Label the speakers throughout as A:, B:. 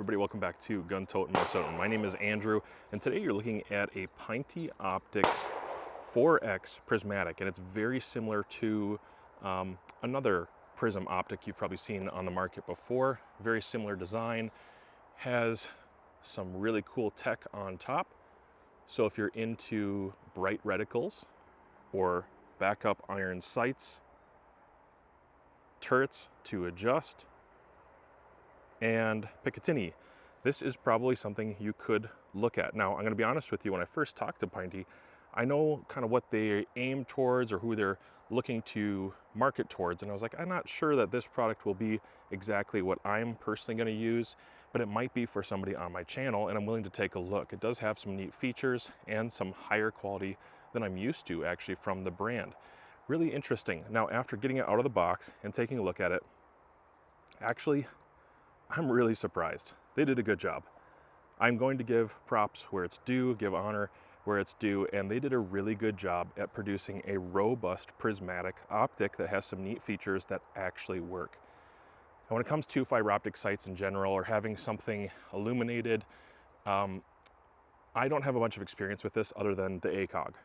A: everybody, welcome back to Gun Totin' Minnesota. My name is Andrew, and today you're looking at a Pinty Optics 4X prismatic, and it's very similar to another Prism optic you've probably seen on the market before. Very similar design, has some really cool tech on top. So if you're into bright reticles or backup iron sights, turrets to adjust, and Picatinny, this is probably something you could look at. Now, I'm going to be honest with you, when I first talked to Pinty, I know kind of what they aim towards or who they're looking to market towards, and I was like, I'm not sure that this product will be exactly what I'm personally going to use, but it might be for somebody on my channel, and I'm willing to take a look. It does have some neat features and some higher quality than I'm used to actually from the brand. Really interesting. Now, after getting it out of the box and taking a look at it, actually, I'm really surprised. They did a good job. I'm going to give props where it's due, give honor where it's due, and they did a really good job at producing a robust prismatic optic that has some neat features that actually work. And when it comes to fiber optic sights in general, or having something illuminated, I don't have a bunch of experience with this other than the ACOG.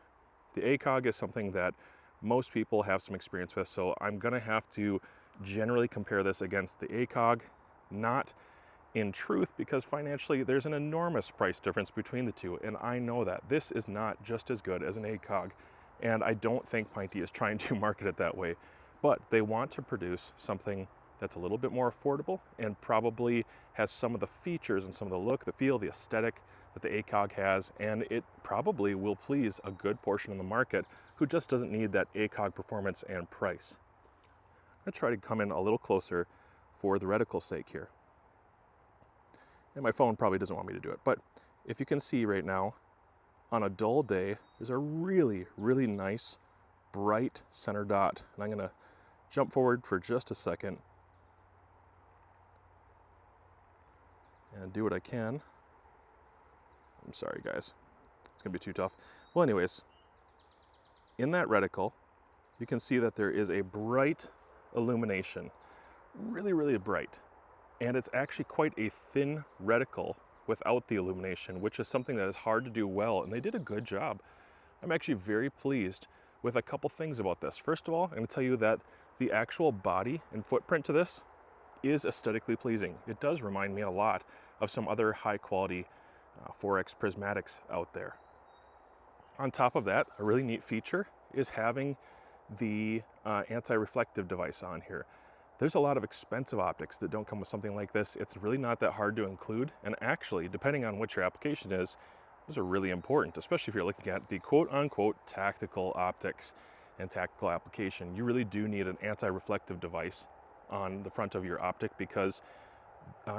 A: The ACOG is something that most people have some experience with, so I'm gonna have to generally compare this against the ACOG. Not in truth, because financially there's an enormous price difference between the two, and I know that this is not just as good as an ACOG, and I don't think Pinty is trying to market it that way, but they want to produce something that's a little bit more affordable and probably has some of the features and some of the look, the feel, the aesthetic that the ACOG has, and it probably will please a good portion of the market who just doesn't need that ACOG performance and price. I'm gonna try to come in a little closer for the reticle's sake here. And my phone probably doesn't want me to do it, but if you can see right now, on a dull day, there's a really, really nice, bright center dot. And I'm gonna jump forward for just a second and do what I can. I'm sorry, guys. It's gonna be too tough. Well, anyways, in that reticle, you can see that there is a bright illumination. Really, really bright. And it's actually quite a thin reticle without the illumination, which is something that is hard to do well, and they did a good job. I'm actually very pleased with a couple things about this. First of all, I'm going to tell you that the actual body and footprint to this is aesthetically pleasing. It does remind me a lot of some other high quality 4X prismatics out there. On top of that, a really neat feature is having the anti-reflective device on here. There's a lot of expensive optics that don't come with something like this. It's really not that hard to include, and actually, depending on what your application is, those are really important, especially if you're looking at the quote-unquote tactical optics and tactical application. You really do need an anti-reflective device on the front of your optic because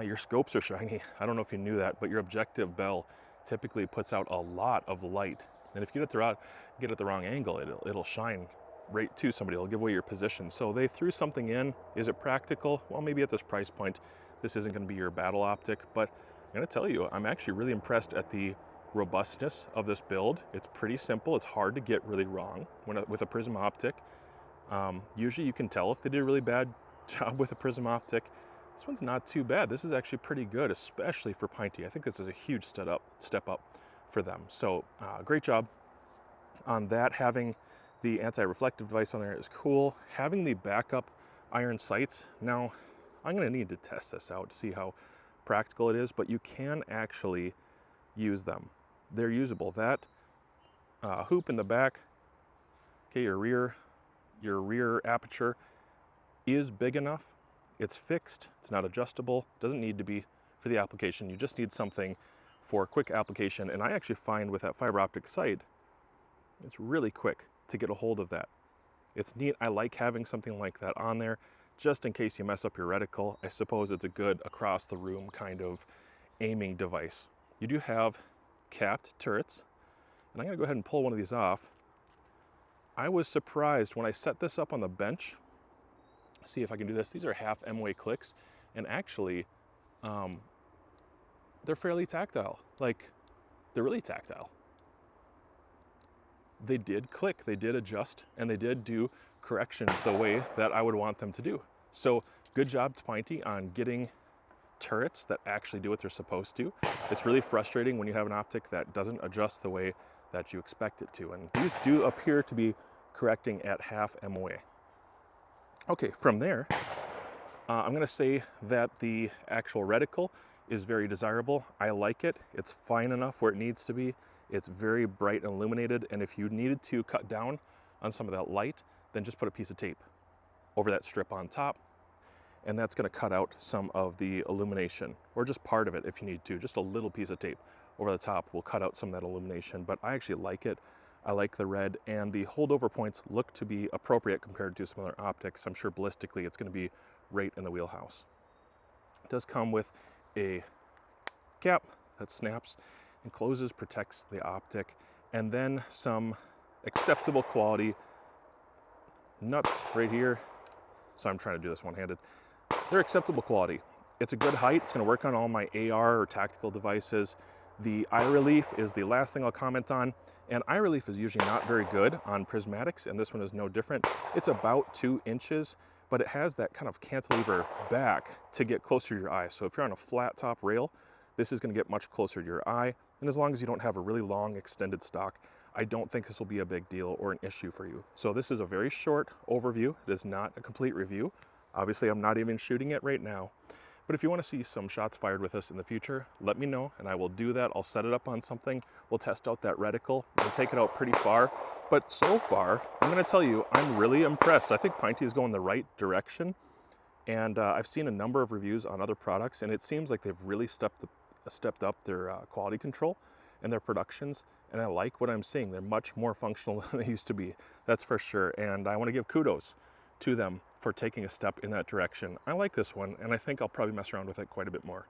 A: your scopes are shiny. I don't know if you knew that, but your objective bell typically puts out a lot of light, and if you get it at the wrong angle, it'll shine right to somebody. It'll give away your position. So they threw something in. Is it practical? Well, maybe at this price point, this isn't going to be your battle optic, but I'm going to tell you, I'm actually really impressed at the robustness of this build. It's pretty simple. It's hard to get really wrong with a Prism optic. Usually you can tell if they did a really bad job with a Prism optic. This one's not too bad. This is actually pretty good, especially for Pinty. I think this is a huge step up for them. So great job on that. Having the anti-reflective device on there is cool. Having the backup iron sights, now I'm gonna need to test this out to see how practical it is, but you can actually use them. They're usable. That hoop in the back, okay, your rear aperture is big enough. It's fixed, it's not adjustable, doesn't need to be for the application. You just need something for quick application, and I actually find with that fiber optic sight, it's really quick to get a hold of that. It's neat. I like having something like that on there just in case you mess up your reticle. I suppose it's a good across the room kind of aiming device. You do have capped turrets, and I'm gonna go ahead and pull one of these off. I was surprised when I set this up on the bench. See if I can do this. These are half M-way clicks, and actually they're fairly tactile. Like, they're really tactile. They did click, they did adjust, and they did do corrections the way that I would want them to do. So good job to Pinty on getting turrets that actually do what they're supposed to. It's really frustrating when you have an optic that doesn't adjust the way that you expect it to. And these do appear to be correcting at half MOA. Okay, from there, I'm gonna say that the actual reticle is very desirable. I like it. It's fine enough where it needs to be. It's very bright and illuminated. And if you needed to cut down on some of that light, then just put a piece of tape over that strip on top. And that's gonna cut out some of the illumination, or just part of it if you need to. Just a little piece of tape over the top will cut out some of that illumination, but I actually like it. I like the red, and the holdover points look to be appropriate compared to some other optics. I'm sure ballistically it's gonna be right in the wheelhouse. It does come with a cap that snaps and closes, protects the optic, and then some acceptable quality nuts right here. So I'm trying to do this one-handed. They're acceptable quality. It's a good height. It's going to work on all my AR or tactical devices. The eye relief is the last thing I'll comment on. And eye relief is usually not very good on prismatics, and this one is no different. It's about 2 inches, but it has that kind of cantilever back to get closer to your eye. So if you're on a flat top rail, this is going to get much closer to your eye. And as long as you don't have a really long extended stock, I don't think this will be a big deal or an issue for you. So this is a very short overview. It is not a complete review. Obviously, I'm not even shooting it right now. But if you want to see some shots fired with us in the future, let me know and I will do that. I'll set it up on something. We'll test out that reticle and take it out pretty far. But so far, I'm going to tell you, I'm really impressed. I think Pinty is going the right direction. And I've seen a number of reviews on other products, and it seems like they've really stepped up their quality control and their productions. And I like what I'm seeing. They're much more functional than they used to be. That's for sure. And I want to give kudos to them for taking a step in that direction. I like this one, and I think I'll probably mess around with it quite a bit more.